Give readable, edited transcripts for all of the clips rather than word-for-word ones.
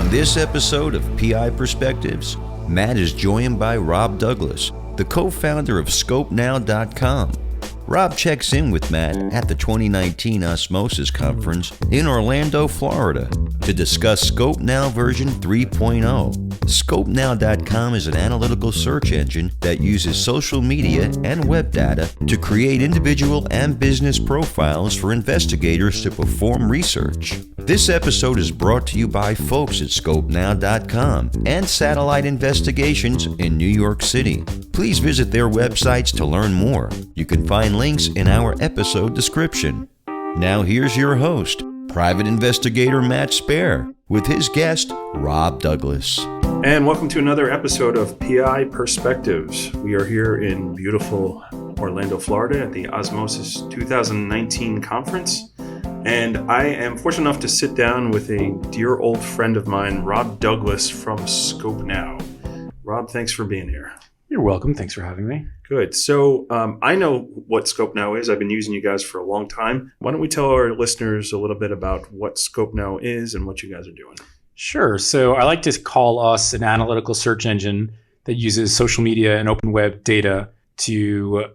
On this episode of PI Perspectives, Matt is joined by Rob Douglas, the co-founder of Skopenow.com. Rob checks in with Matt at the 2019 Osmosis Conference in Orlando, Florida, to discuss Skopenow version 3.0. Skopenow.com is an analytical search engine that uses social media and web data to create individual and business profiles for investigators to perform research. This episode is brought to you by folks at Skopenow.com and Satellite Investigations in New York City. Please visit their websites to learn more. You can find links in our episode description. Now here's your host, private investigator Matt Spare, with his guest, Rob Douglas. And welcome to another episode of PI Perspectives. We are here in beautiful Orlando, Florida at the Osmosis 2019 conference. And I am fortunate enough to sit down with a dear old friend of mine, Rob Douglas from Skopenow. Rob, thanks for being here. You're welcome. Thanks for having me. Good. So I know what Skopenow is. I've been using you guys for a long time. Why don't we tell our listeners a little bit about what Skopenow is and what you guys are doing? Sure. So I like to call us an analytical search engine that uses social media and open web data to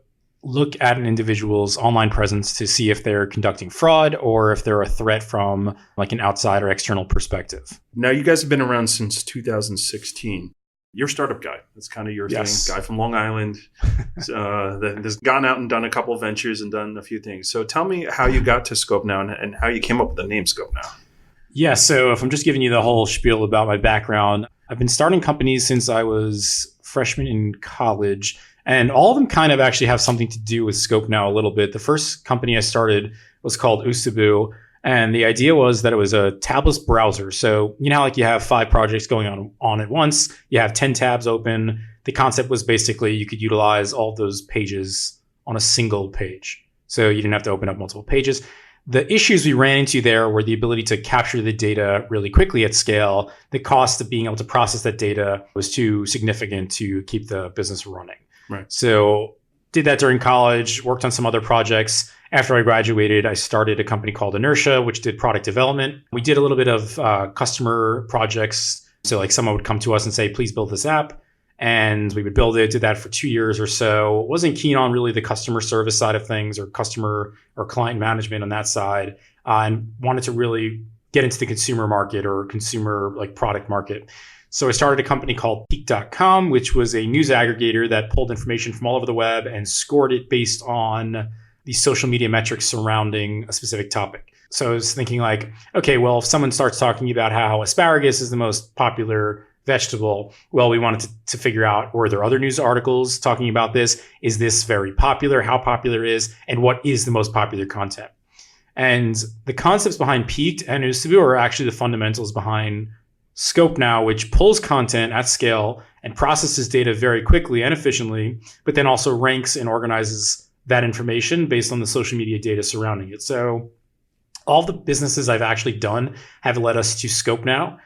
look at an individual's online presence to see if they're conducting fraud or if they're a threat from like an outside or external perspective. Now, you guys have been around since 2016. You're a startup guy. That's kind of your thing. Guy from Long Island that has gone out and done a couple of ventures and done a few things. So tell me how you got to Skopenow and how you came up with the name Skopenow. Yeah, so if I'm just giving you the whole spiel about my background, I've been starting companies since I was freshman in college, and all of them kind of actually have something to do with Skopenow a little bit. The first company I started was called Usabu, and the idea was that it was a tabless browser. So you know how like you have 5 projects going on at once, you have 10 tabs open. The concept was basically you could utilize all those pages on a single page. So you didn't have to open up multiple pages. The issues we ran into there were the ability to capture the data really quickly at scale. The cost of being able to process that data was too significant to keep the business running. Right. So did that during college, worked on some other projects. After I graduated, I started a company called Inertia, which did product development. We did a little bit of customer projects. So like someone would come to us and say, please build this app. And we would build it, did that for 2 years or so. Wasn't keen on really the customer service side of things or customer or client management on that side, and wanted to really get into the consumer market or consumer like product market. So I started a company called Peak.com, which was a news aggregator that pulled information from all over the web and scored it based on the social media metrics surrounding a specific topic. So I was thinking like, okay, well, if someone starts talking about how asparagus is the most popular vegetable, well, we wanted to figure out, were there other news articles talking about this? Is this very popular? How popular is? And what is the most popular content? And the concepts behind Peaked and Usabu are actually the fundamentals behind Skopenow, which pulls content at scale and processes data very quickly and efficiently, but then also ranks and organizes that information based on the social media data surrounding it. So all the businesses I've actually done have led us to Skopenow.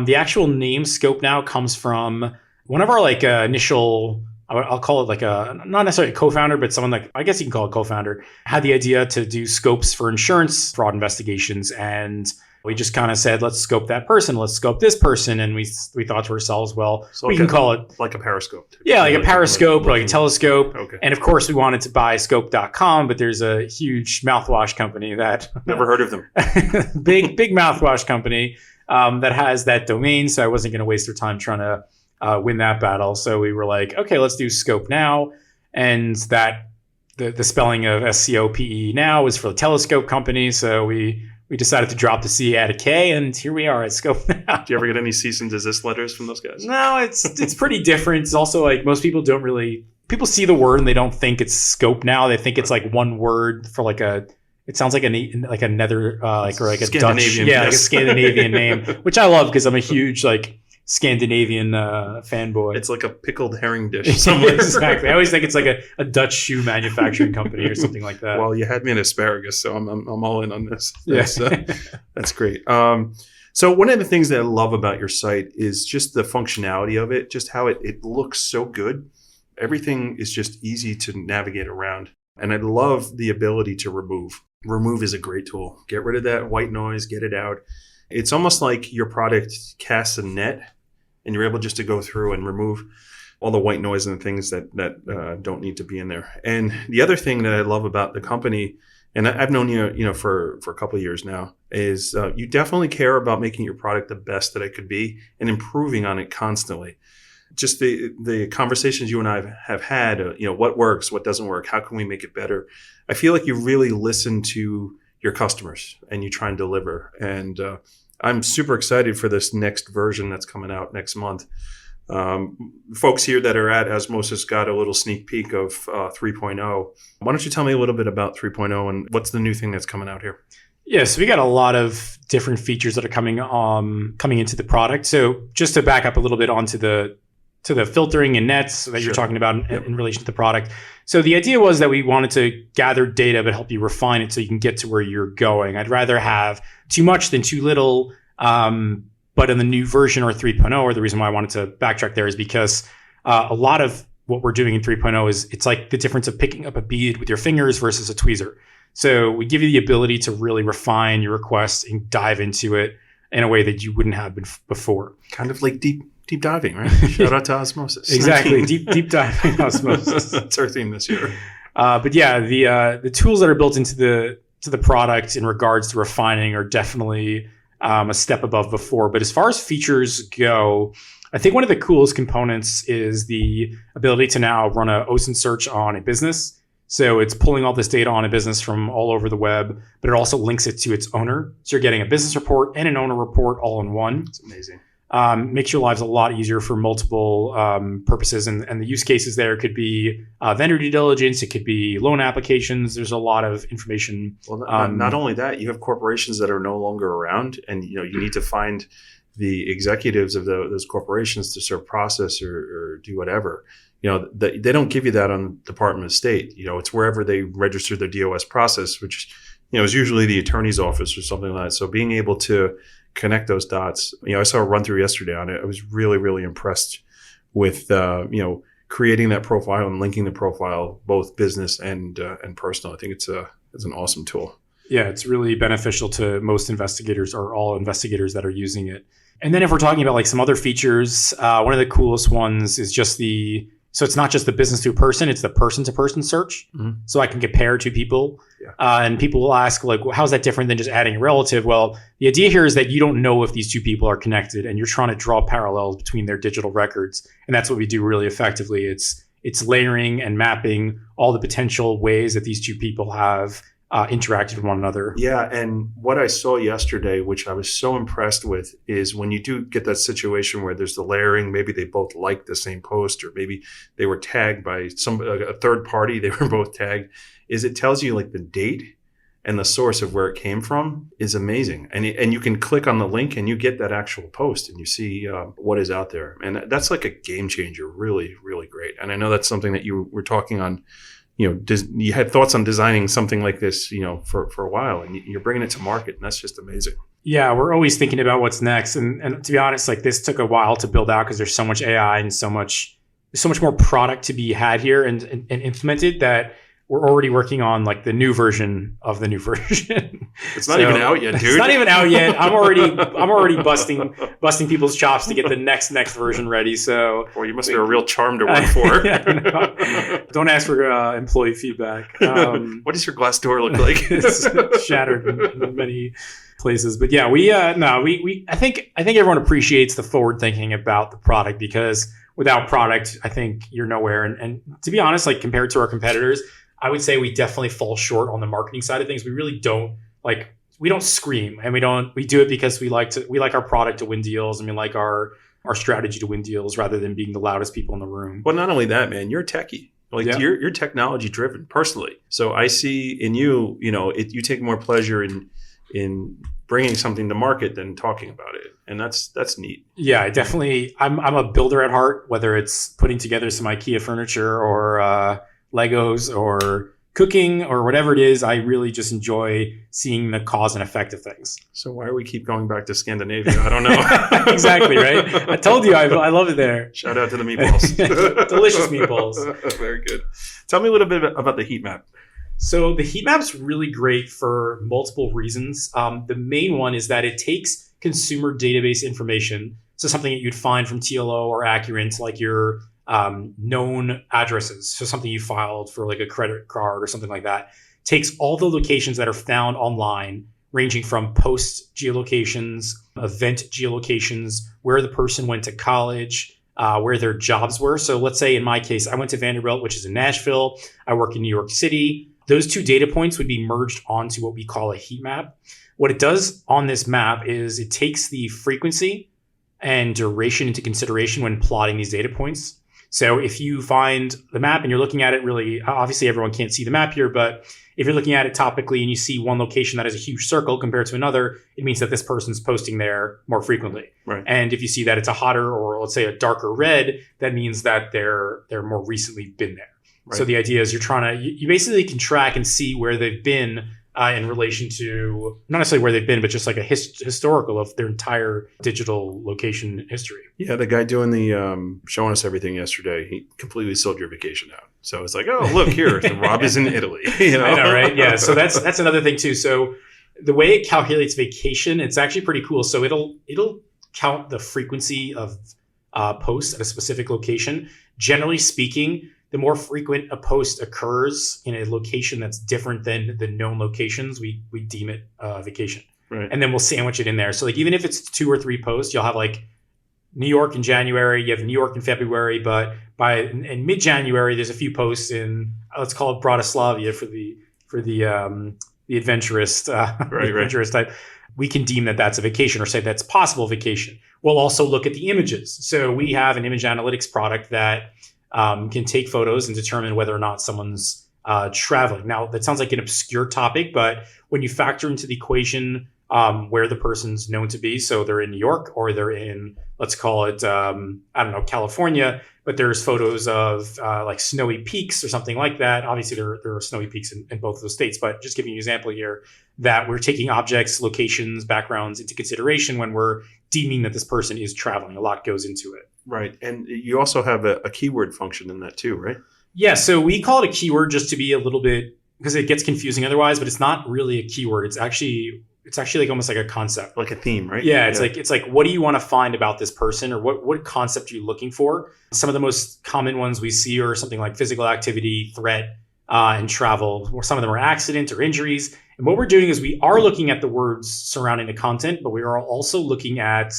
The actual name Skopenow comes from one of our like initial, I'll call it like a, not necessarily a co-founder, but someone like, I guess you can call it co-founder, had the idea to do scopes for insurance fraud investigations. And we just kind of said, let's scope that person, let's scope this person. And we thought to ourselves, well, so we can call it like a periscope. Yeah, like a periscope or like a telescope. Okay. And of course we wanted to buy Skop.com, but there's a huge mouthwash company that never heard of them. big mouthwash company that has that domain. So I wasn't going to waste their time trying to win that battle. So we were like, okay, let's do Skopenow. And that the spelling of SCOPE now is for the telescope company. So we decided to drop the C, add a K, and here we are at Skopenow. Do you ever get any cease and desist letters from those guys? No, it's pretty different. It's also like most people don't really, people see the word and they don't think it's Skopenow. They think it's like one word for like a, it sounds like a nether like or like a Dutch, like a Scandinavian name, which I love because I'm a huge like Scandinavian fanboy. It's like a pickled herring dish somewhere. Exactly. I always think it's like a Dutch shoe manufacturing company or something like that. Well, you had me at asparagus, so I'm all in on this. That's great. So one of the things that I love about your site is just the functionality of it, just how it looks so good. Everything is just easy to navigate around. And I love the ability to remove. Remove is a great tool. Get rid of that white noise, get it out. It's almost like your product casts a net and you're able just to go through and remove all the white noise and the things that don't need to be in there. And the other thing that I love about the company, and I've known you for a couple of years now, is you definitely care about making your product the best that it could be and improving on it constantly. Just the conversations you and I have had, what works, what doesn't work, how can we make it better? I feel like you really listen to your customers and you try and deliver. And I'm super excited for this next version that's coming out next month. Folks here that are at Osmosis got a little sneak peek of 3.0. Why don't you tell me a little bit about 3.0 and what's the new thing that's coming out here? Yeah, so we got a lot of different features that are coming into the product. So just to back up a little bit onto the filtering and nets that you're talking about in relation to the product. So the idea was that we wanted to gather data but help you refine it so you can get to where you're going. I'd rather have too much than too little. But in the new version or 3.0, or the reason why I wanted to backtrack there is because a lot of what we're doing in 3.0 is it's like the difference of picking up a bead with your fingers versus a tweezer. So we give you the ability to really refine your requests and dive into it in a way that you wouldn't have been before. Kind of like deep diving, right? Shout out to Osmosis. Exactly, deep diving Osmosis. That's our theme this year. But yeah, the tools that are built into the product in regards to refining are definitely a step above before. But as far as features go, I think one of the coolest components is the ability to now run a OSINT search on a business. So it's pulling all this data on a business from all over the web, but it also links it to its owner. So you're getting a business report and an owner report all in one. It's amazing. Makes your lives a lot easier for multiple purposes. And the use cases there could be vendor due diligence. It could be loan applications. There's a lot of information. Well, not only that, you have corporations that are no longer around, and you need to find the executives of those corporations to serve process or do whatever. They don't give you that on Department of State. It's wherever they register their DOS process, which is usually the attorney's office or something like that. So being able to connect those dots. I saw a run through yesterday on it. I was really, really impressed with creating that profile and linking the profile, both business and personal. I think it's an awesome tool. Yeah, it's really beneficial to most investigators or all investigators that are using it. And then if we're talking about like some other features, one of the coolest ones is just so it's not just the business to person, it's the person to person search. Mm-hmm. So I can compare two people. Yeah. And people will ask like, well, how's that different than just adding a relative? Well, the idea here is that you don't know if these two people are connected and you're trying to draw parallels between their digital records. And that's what we do really effectively. It's layering and mapping all the potential ways that these two people have interacted with one another. Yeah, and what I saw yesterday, which I was so impressed with, is when you do get that situation where there's the layering, maybe they both liked the same post, or maybe they were tagged by a third party, they were both tagged, is it tells you like the date and the source of where it came from is amazing. And you can click on the link and you get that actual post and you see what is out there. And that's like a game changer, really, really great. And I know that's something that you were talking on. You had thoughts on designing something like this, for a while, and you're bringing it to market, and that's just amazing. Yeah, we're always thinking about what's next, and to be honest, like this took a while to build out because there's so much AI and so much more product to be had here and implemented that we're already working on like the new version of the new version. It's not even out yet, dude. It's not even out yet. I'm already busting people's chops to get the next version ready. So, well, you must be a real charm to work for. Yeah, don't ask for employee feedback. What does your glass door look like? It's shattered in many places. But yeah, I think everyone appreciates the forward thinking about the product, because without product, I think you're nowhere. And to be honest, like compared to our competitors, I would say we definitely fall short on the marketing side of things. We really don't we don't scream, and we do it because we like our product to win deals, and we like our strategy to win deals rather than being the loudest people in the room. Well, not only that, man, you're a techie. You're technology driven personally. So I see in you, you take more pleasure in bringing something to market than talking about it. And that's neat. Yeah, I'm a builder at heart, whether it's putting together some IKEA furniture or Legos or cooking or whatever it is. I really just enjoy seeing the cause and effect of things. So why do we keep going back to Scandinavia? I don't know. Exactly, right? I told you I love it there. Shout out to the meatballs. Delicious meatballs. Very good. Tell me a little bit about the heat map. So the heat map's really great for multiple reasons. The main one is that it takes consumer database information. So something that you'd find from TLO or Accurant, like your known addresses. So something you filed for like a credit card or something like that. Takes all the locations that are found online, ranging from post geolocations, event geolocations, where the person went to college, where their jobs were. So let's say in my case, I went to Vanderbilt, which is in Nashville. I work in New York City. Those two data points would be merged onto what we call a heat map. What it does on this map is it takes the frequency and duration into consideration when plotting these data points. So if you find the map and you're looking at it really, obviously everyone can't see the map here, but if you're looking at it topically and you see one location that has a huge circle compared to another, it means that this person's posting there more frequently. Right. And if you see that it's a hotter or let's say a darker red, that means that they're more recently been there. Right. So the idea is you basically can track and see where they've been in relation to, not necessarily where they've been, but just like a historical of their entire digital location history. Yeah, the guy doing the showing us everything yesterday, he completely sold your vacation out. So it's like, oh, look here, Rob is in Italy. You know? I know, right? Yeah. So that's another thing too. So the way it calculates vacation, it's actually pretty cool. So it'll count the frequency of posts at a specific location. Generally speaking, the more frequent a post occurs in a location that's different than the known locations, we deem it vacation. Right. And then we'll sandwich it in there. So like even if it's 2 or 3 posts, you'll have like New York in January, you have New York in February, but in mid-January, there's a few posts in, let's call it Bratislavia for the adventurous, adventurous type. We can deem that that's a vacation or say that's possible vacation. We'll also look at the images. So we have an image analytics product that can take photos and determine whether or not someone's traveling. Now, that sounds like an obscure topic, but when you factor into the equation where the person's known to be, so they're in New York or they're in, let's call it, California, but there's photos of like snowy peaks or something like that. Obviously, there are snowy peaks in both of those states, but just giving you an example here that we're taking objects, locations, backgrounds into consideration when we're deeming that this person is traveling. A lot goes into it. Right. And you also have a keyword function in that too, right? Yeah. So we call it a keyword just to be a little bit, because it gets confusing otherwise, but it's not really a keyword. It's actually like almost like a concept. Like a theme, right? Yeah. It's like, what do you want to find about this person, or what concept are you looking for? Some of the most common ones we see are something like physical activity, threat, and travel, or some of them are accident or injuries. And what we're doing is we are looking at the words surrounding the content, but we are also looking at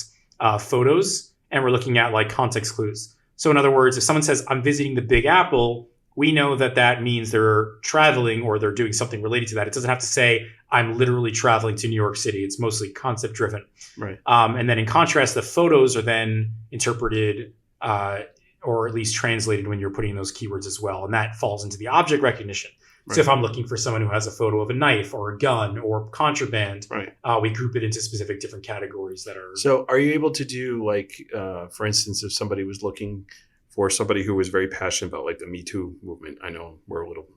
photos, and we're looking at like context clues. So in other words, if someone says, I'm visiting the Big Apple, we know that means they're traveling or they're doing something related to that. It doesn't have to say, I'm literally traveling to New York City. It's mostly concept driven. Right. And then in contrast, the photos are then interpreted or at least translated when you're putting those keywords as well. And that falls into the object recognition. Right. So if I'm looking for someone who has a photo of a knife or a gun or contraband, right, we group it into specific different categories that are. So are you able to do like, for instance, if somebody was looking for somebody who was very passionate about like the Me Too movement, I know we're a little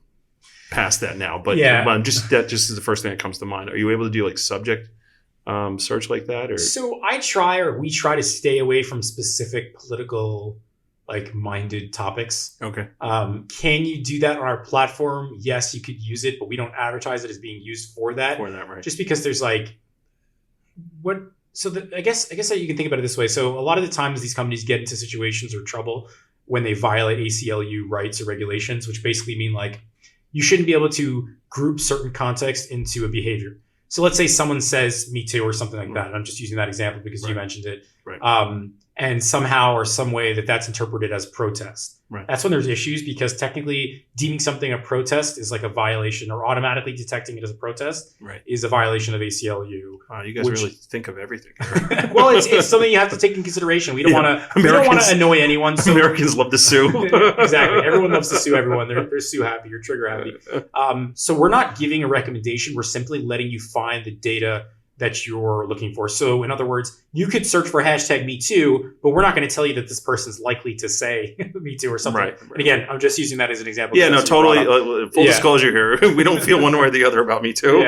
past that now, but yeah, that just is the first thing that comes to mind. Are you able to do like subject search like that? Or so we try to stay away from specific political like minded topics. Okay. Can you do that on our platform? Yes, you could use it, but we don't advertise it as being used for that. Right. Just because there's like what. So I guess that you can think about it this way. So a lot of the times these companies get into situations or trouble when they violate ACLU rights or regulations, which basically mean like you shouldn't be able to group certain context into a behavior. So let's say someone says Me Too or something like that. And I'm just using that example because you mentioned it. Right. And somehow or some way that's interpreted as protest. Right. That's when there's issues, because technically deeming something a protest is like a violation, or automatically detecting it as a protest is a violation of ACLU. Wow, you guys really think of everything. Well, it's something you have to take in consideration. We don't want to annoy anyone. So Americans love to sue. Exactly. Everyone loves to sue everyone. They're sue happy or trigger happy. So we're not giving a recommendation. We're simply letting you find the data that you're looking for. So in other words, you could search for hashtag Me Too, but we're not going to tell you that this person's likely to say Me Too or something. Right. And again, I'm just using that as an example. Yeah, no, totally. Full disclosure here. We don't feel one way or the other about Me Too.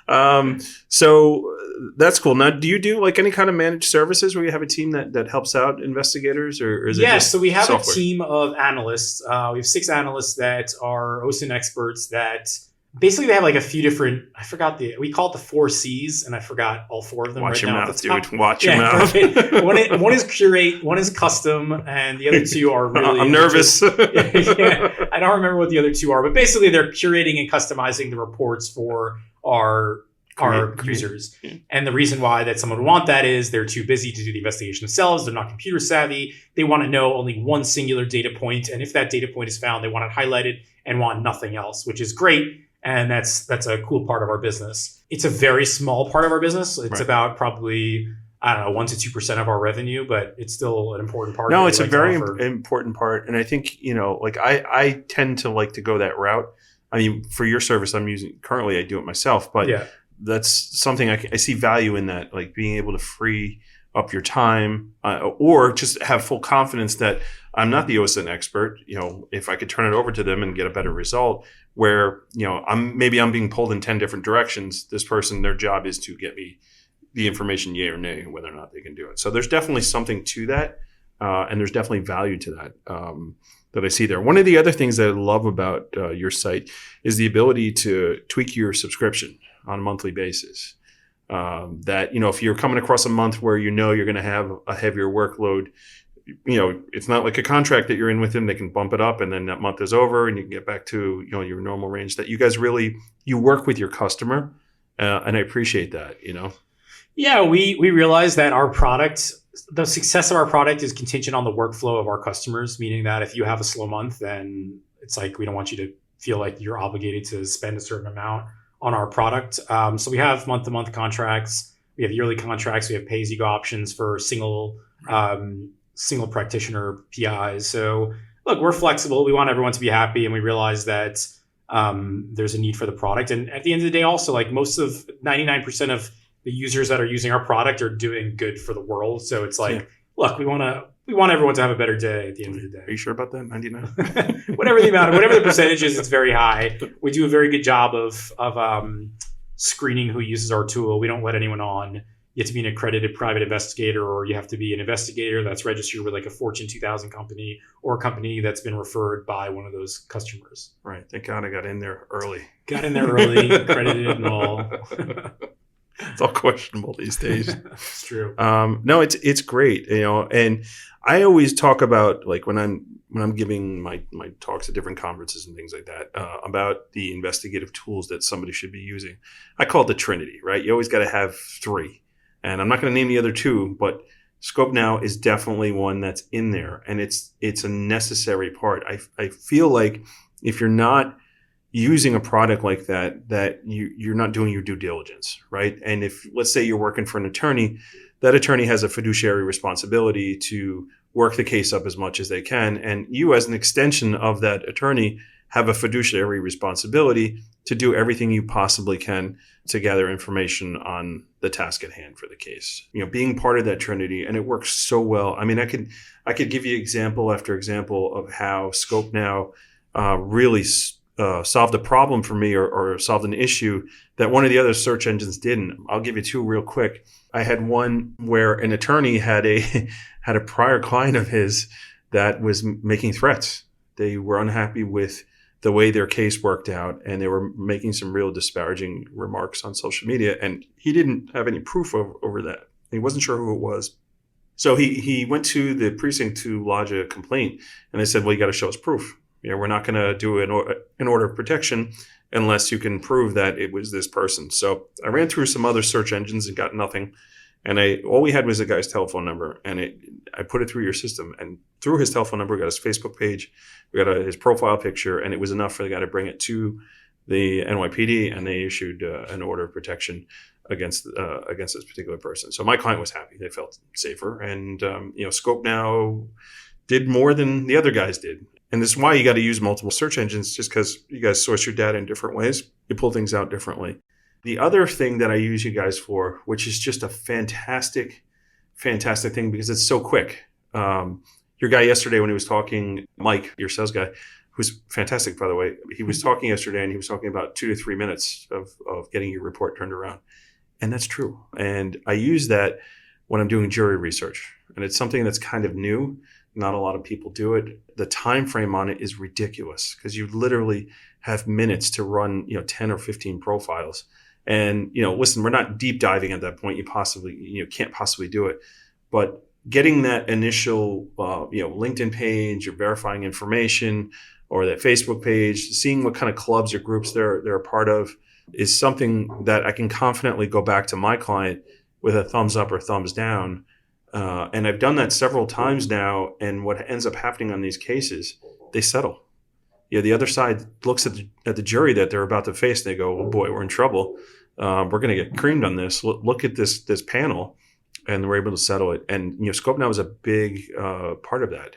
Yeah. So that's cool. Now, do you do like any kind of managed services where you have a team that helps out investigators, or is it just so we have software? A team of analysts. We have 6 analysts that are OSINT experts that basically they have like a few different, we call it the 4 C's, and I forgot all 4 of them. Watch right your now mouth, dude. Watch your mouth. Perfect. One is curate, one is custom, and the other 2 are really... I'm nervous. I don't remember what the other 2 are, but basically they're curating and customizing the reports for our users. Yeah. And the reason why that someone would want that is they're too busy to do the investigation themselves. They're not computer savvy. They want to know only one singular data point. And if that data point is found, they want it highlighted and want nothing else, which is great. And that's a cool part of our business. It's a very small part of our business. It's about probably, 1 to 2% of our revenue, but it's still an important part. No, it's a very important part. And I think, I tend to like to go that route. I mean, for your service I'm using currently, I do it myself, but that's something I see value in, that, like being able to free up your time, or just have full confidence that I'm not the OSINT expert. If I could turn it over to them and get a better result, where, I'm being pulled in 10 different directions. This person, their job is to get me the information, yay or nay, whether or not they can do it. So there's definitely something to that. And there's definitely value to that, that I see there. One of the other things that I love about your site is the ability to tweak your subscription on a monthly basis. That, if you're coming across a month where you're going to have a heavier workload, it's not like a contract that you're in with them. They can bump it up, and then that month is over and you can get back to, your normal range. That you guys really, you work with your customer. And I appreciate that, Yeah, we realize that our product, the success of our product is contingent on the workflow of our customers, meaning that if you have a slow month, then it's like we don't want you to feel like you're obligated to spend a certain amount on our product. So we have month-to-month contracts, we have yearly contracts, we have pay-as-you-go options for single practitioner PIs. So look, we're flexible. We want everyone to be happy, and we realize that there's a need for the product. And at the end of the day, also, like 99% of the users that are using our product are doing good for the world. So it's like, look, we want everyone to have a better day at the end of the day. Are you sure about that? 99? whatever the percentage is, it's very high. We do a very good job of screening who uses our tool. We don't let anyone on. You have to be an accredited private investigator, or you have to be an investigator that's registered with like a Fortune 2000 company, or a company that's been referred by one of those customers. Right. Thank God I got in there early. Accredited and all. It's all questionable these days. It's true. No, it's great, and I always talk about, like, when I'm giving my talks at different conferences and things like that, about the investigative tools that somebody should be using. I call it the Trinity, right? You always got to have 3, and I'm not going to name the other 2, but Skopenow is definitely one that's in there, and it's a necessary part. I feel like if you're not using a product like that you're not doing your due diligence, right? And if, let's say, you're working for an attorney, that attorney has a fiduciary responsibility to work the case up as much as they can. And you, as an extension of that attorney, have a fiduciary responsibility to do everything you possibly can to gather information on the task at hand for the case. Being part of that Trinity, and it works so well. I mean, I could give you example after example of how Skopenow really solved a problem for me, or solved an issue that one of the other search engines didn't. I'll give you 2 real quick. I had one where an attorney had a prior client of his that was making threats. They were unhappy with the way their case worked out, and they were making some real disparaging remarks on social media, and he didn't have any proof over that. He wasn't sure who it was. So he went to the precinct to lodge a complaint, and they said, well, you got to show us proof. We're not going to do an order of protection unless you can prove that it was this person. So I ran through some other search engines and got nothing. And all we had was a guy's telephone number, and I put it through your system. And through his telephone number, we got his Facebook page, we got his profile picture, and it was enough for the guy to bring it to the NYPD, and they issued an order of protection against this particular person. So my client was happy; they felt safer, and Skopenow did more than the other guys did. And this is why you got to use multiple search engines, just because you guys source your data in different ways. You pull things out differently. The other thing that I use you guys for, which is just a fantastic thing because it's so quick. Your guy yesterday when he was talking, Mike, your sales guy, who's fantastic, by the way, he was talking yesterday and he was talking about 2 to 3 minutes of getting your report turned around. And that's true. And I use that when I'm doing jury research. And it's something that's kind of new. Not a lot of people do it. The time frame on it is ridiculous because you literally have minutes to run, 10 or 15 profiles. And, listen, we're not deep diving at that point. You can't possibly do it. But getting that initial, LinkedIn page or verifying information or that Facebook page, seeing what kind of clubs or groups they're a part of is something that I can confidently go back to my client with a thumbs up or thumbs down. And I've done that several times now. And what ends up happening on these cases, they settle. The other side looks at the jury that they're about to face. And they go, oh boy, we're in trouble. We're going to get creamed on this. Look at this panel. And we're able to settle it. And, Skopenow is a big part of that.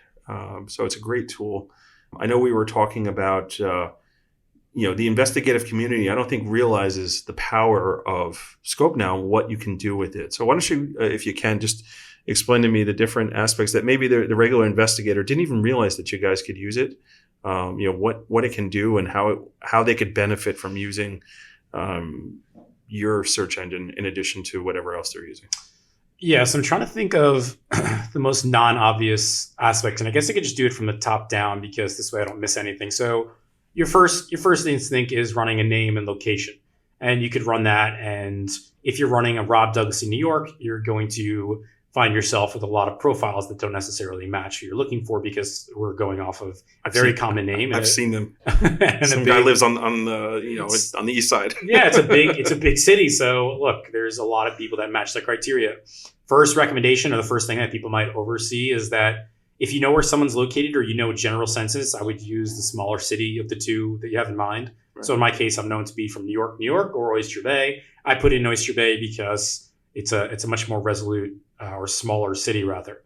So it's a great tool. I know we were talking about, the investigative community, I don't think realizes the power of Skopenow and what you can do with it. So why don't you, if you can, just explain to me the different aspects that maybe the regular investigator didn't even realize that you guys could use it. What it can do and how they could benefit from using your search engine in addition to whatever else they're using. Yeah, so I'm trying to think of the most non-obvious aspects, and I guess I could just do it from the top down because this way I don't miss anything. So your first instinct is running a name and location, and you could run that. And if you're running a Rob Douglas in New York, you're going to find yourself with a lot of profiles that don't necessarily match who you're looking for because we're going off of a very common name. I've seen them. Some guy lives on the on the east side. Yeah, it's a big city. So look, there's a lot of people that match the criteria. First recommendation, or the first thing that people might oversee, is that if you know where someone's located or general census, I would use the smaller city of the two that you have in mind. Right. So in my case, I'm known to be from New York, or Oyster Bay. I put in Oyster Bay because it's a much more resolute or smaller city rather.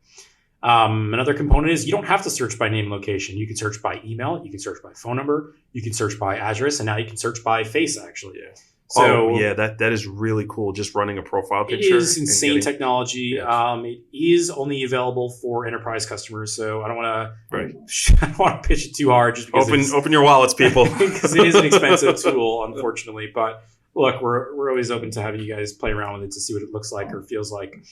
Another component is you don't have to search by name and location. You can search by email, you can search by phone number, you can search by address, and now you can search by face actually. Yeah. So that is really cool. Just running a profile picture. It is insane technology. Yeah. It is only available for enterprise customers, so I don't want to pitch it too hard. Just because open your wallets, people, because it is an expensive tool, unfortunately. But look, we're always open to having you guys play around with it to see what it looks like or feels like.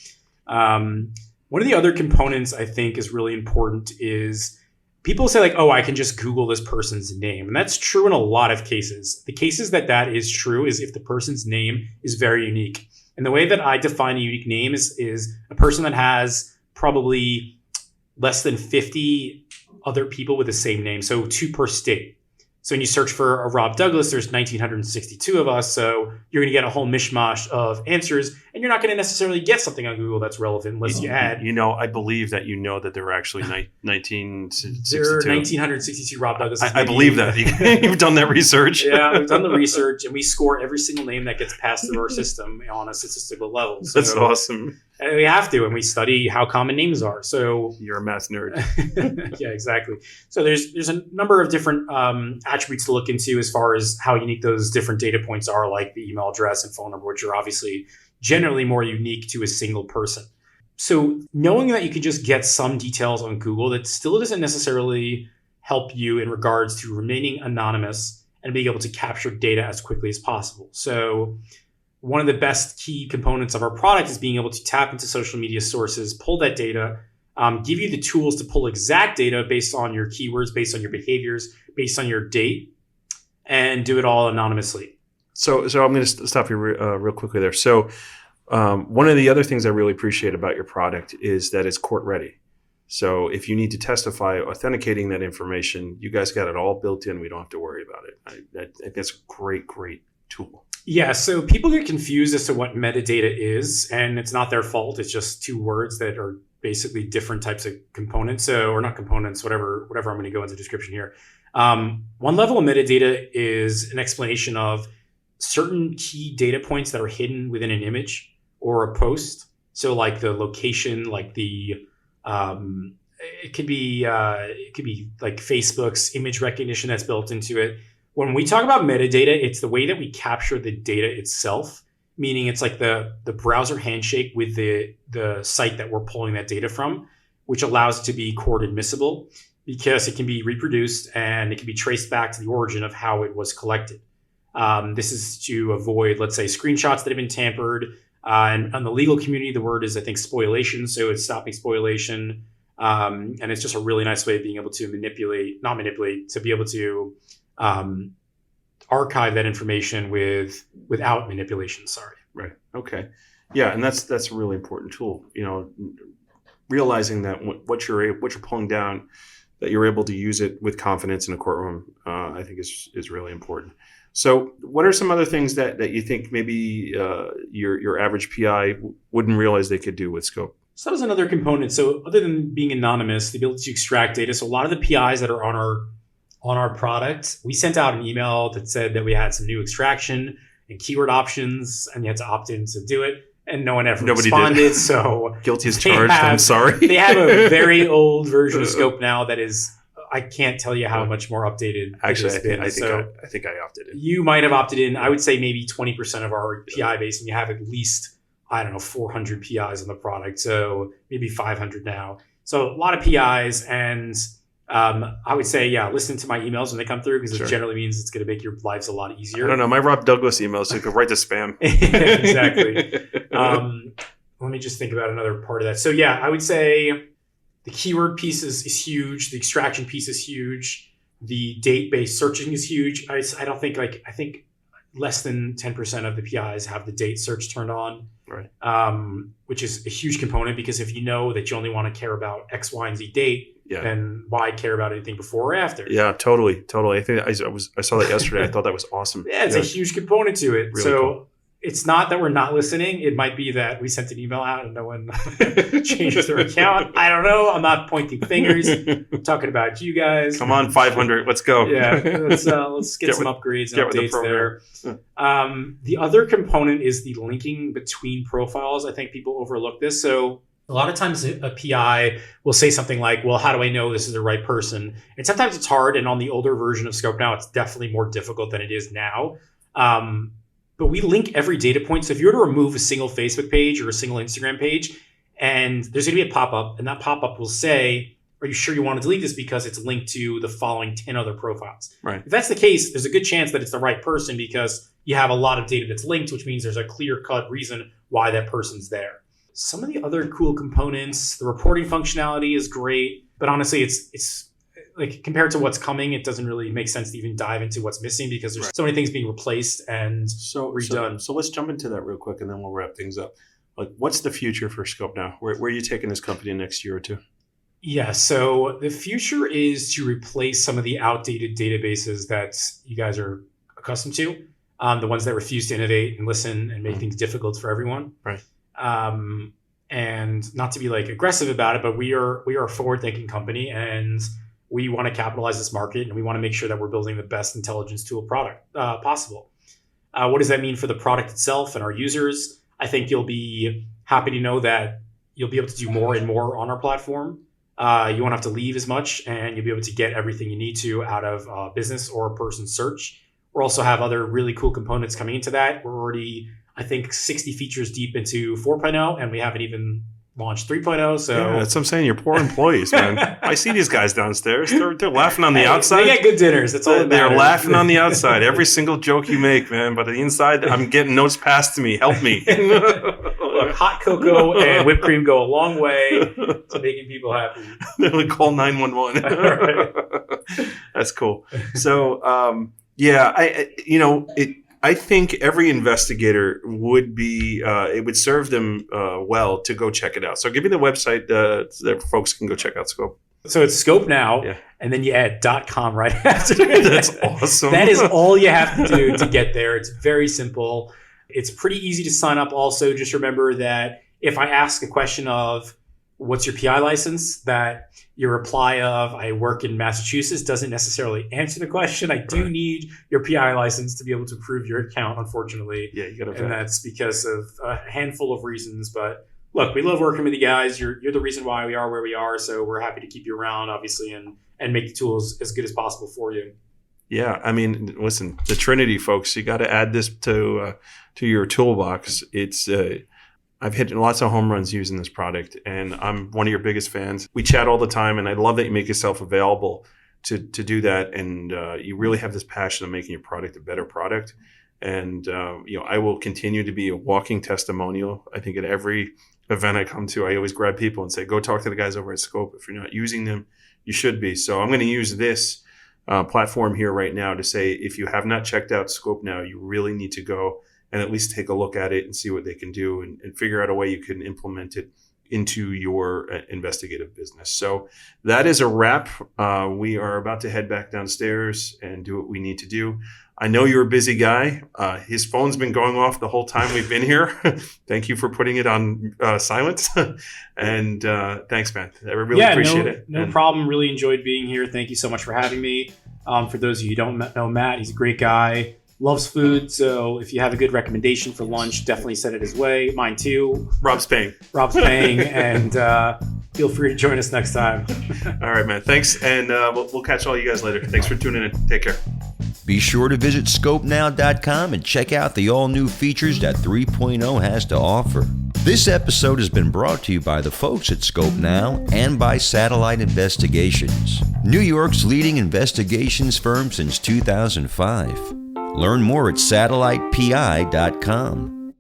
One of the other components I think is really important is people say like, oh, I can just Google this person's name. And that's true in a lot of cases. The cases that is true is if the person's name is very unique. And the way that I define a unique name is a person that has probably less than 50 other people with the same name. So 2 per state. So when you search for a Rob Douglas, there's 1,962 of us. So you're going to get a whole mishmash of answers, and you're not going to necessarily get something on Google that's relevant unless you add. I believe that that there were actually 1,962. There are 1,962 Rob Douglas. I believe that. You've done that research. Yeah, we've done the research, and we score every single name that gets passed through our system on a statistical level. So, that's awesome. And we have to, and we study how common names are. So you're a math nerd. Yeah, exactly. So there's a number of different attributes to look into as far as how unique those different data points are, like the email address and phone number, which are obviously generally more unique to a single person. So knowing that you can just get some details on Google, that still doesn't necessarily help you in regards to remaining anonymous and being able to capture data as quickly as possible. So one of the best key components of our product is being able to tap into social media sources, pull that data, give you the tools to pull exact data based on your keywords, based on your behaviors, based on your date, and do it all anonymously. So I'm going to stop you real quickly there. So one of the other things I really appreciate about your product is that it's court ready. So if you need to testify, authenticating that information, you guys got it all built in. We don't have to worry about it. I think that's a great tool. Yeah, so people get confused as to what metadata is, and it's not their fault. It's just 2 words that are basically different types of components. So, or not components, whatever I'm going to go into the description here. One level of metadata is an explanation of certain key data points that are hidden within an image or a post. So like the location, like the it could be like Facebook's image recognition that's built into it. When we talk about metadata, it's the way that we capture the data itself, meaning it's like the browser handshake with the site that we're pulling that data from, which allows it to be court admissible because it can be reproduced and it can be traced back to the origin of how it was collected. This is to avoid, let's say, screenshots that have been tampered. And on the legal community, the word is, I think, spoliation. So it's stopping spoliation. And it's just a really nice way of being able to to be able to archive that information without manipulation. Sorry. Right. Okay. Yeah, and that's a really important tool. Realizing that what you're pulling down, that you're able to use it with confidence in a courtroom, I think is really important. So, what are some other things that you think maybe your average PI wouldn't realize they could do with Scope? So that was another component. So other than being anonymous, the ability to extract data. So a lot of the PIs that are on our product, we sent out an email that said that we had some new extraction and keyword options, and you had to opt in to do it. And no one ever responded. Did. So guilty as charged. I'm sorry. They have a very old version of Skopenow that is, I can't tell you how much more updated. Actually, I think I opted in. You might have opted in. I would say maybe 20% of our PI base, and you have at least, I don't know, 400 PIs on the product. So maybe 500 now. So a lot of PIs, and I would say, listen to my emails when they come through, because it generally means it's going to make your lives a lot easier. I don't know. My Rob Douglas emails, so you could write to spam. Exactly. Let me just think about another part of that. So I would say the keyword piece is huge. The extraction piece is huge. The date-based searching is huge. I think less than 10% of the PIs have the date search turned on. Right. Which is a huge component, because if you know that you only want to care about X, Y, and Z date, then why care about anything before or after? Yeah, totally. I think I saw that yesterday. I thought that was awesome. Yeah, it's a huge component to it. Really cool. It's not that we're not listening. It might be that we sent an email out and no one changed their account. I don't know. I'm not pointing fingers. I'm talking about you guys. Come on, 500. Let's go. Yeah, let's get some upgrades and updates there. The other component is the linking between profiles. I think people overlook this. So a lot of times a PI will say something like, well, how do I know this is the right person? And sometimes it's hard. And on the older version of Skopenow, it's definitely more difficult than it is now. But we link every data point. So if you were to remove a single Facebook page or a single Instagram page, and there's going to be a pop-up, and that pop-up will say, are you sure you want to delete this because it's linked to the following 10 other profiles? Right. If that's the case, there's a good chance that it's the right person, because you have a lot of data that's linked, which means there's a clear-cut reason why that person's there. Some of the other cool components, the reporting functionality is great, but honestly, it's like, compared to what's coming, it doesn't really make sense to even dive into what's missing, because there's so many things being replaced and redone. So let's jump into that real quick, and then we'll wrap things up. Like, what's the future for Skopenow? Where are you taking this company in the next year or two? Yeah, so the future is to replace some of the outdated databases that you guys are accustomed to, the ones that refuse to innovate and listen and make things difficult for everyone. Right. And not to be like aggressive about it, but we are a forward-thinking company, and we want to capitalize this market, and we want to make sure that we're building the best intelligence tool product possible. What does that mean for the product itself and our users? I think you'll be happy to know that you'll be able to do more and more on our platform. You won't have to leave as much, and you'll be able to get everything you need to out of a business or a person search. We'll also have other really cool components coming into that. We're already, I think, 60 features deep into 4.0, and we haven't even launched 3.0. So that's what I'm saying. You're poor employees, man. I see these guys downstairs. They're laughing on the outside. They get good dinners. That's all that matters. They're laughing on the outside. Every single joke you make, man. But on the inside, I'm getting notes passed to me. Help me. Look, hot cocoa and whipped cream go a long way to making people happy. They're like, call 911. Right. That's cool. So, I think every investigator would be, it would serve them well to go check it out. So give me the website that folks can go check out Scope. So it's Skopenow, and then you add .com right after. That's awesome. That is all you have to do to get there. It's very simple. It's pretty easy to sign up. Also, just remember that if I ask a question of, what's your PI license, that your reply of, I work in Massachusetts, doesn't necessarily answer the question. I do need your PI license to be able to prove your account, unfortunately. Yeah, you got to. And that's because of a handful of reasons. But look, we love working with you guys. You're the reason why we are where we are. So we're happy to keep you around, obviously, and make the tools as good as possible for you. Yeah, I mean, listen, the Trinity, folks, you got to add this to your toolbox. It's I've hit lots of home runs using this product, and I'm one of your biggest fans. We chat all the time, and I love that you make yourself available to do that. And you really have this passion of making your product a better product. And I will continue to be a walking testimonial. I think at every event I come to, I always grab people and say, go talk to the guys over at Scope. If you're not using them, you should be. So I'm going to use this platform here right now to say, if you have not checked out Skopenow, you really need to go and at least take a look at it and see what they can do and figure out a way you can implement it into your investigative business. So that is a wrap. We are about to head back downstairs and do what we need to do. I know you're a busy guy. His phone's been going off the whole time we've been here. Thank you for putting it on silent. And thanks, man. I really appreciate it. No problem. Really enjoyed being here. Thank you so much for having me. For those of you who don't know Matt, he's a great guy. Loves food, so if you have a good recommendation for lunch, definitely send it his way. Mine too. Rob's paying, and feel free to join us next time. All right, man. Thanks, and we'll catch all you guys later. Thanks for tuning in. Take care. Be sure to visit Skopenow.com and check out the all-new features that 3.0 has to offer. This episode has been brought to you by the folks at Skopenow and by Satellite Investigations, New York's leading investigations firm since 2005. Learn more at satellitepi.com.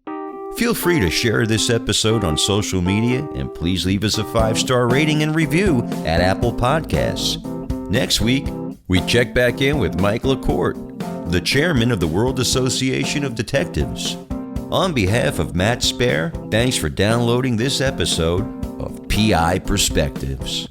Feel free to share this episode on social media, and please leave us a 5-star rating and review at Apple Podcasts. Next week, we check back in with Mike LaCourte, the chairman of the World Association of Detectives. On behalf of Matt Spare, thanks for downloading this episode of PI Perspectives.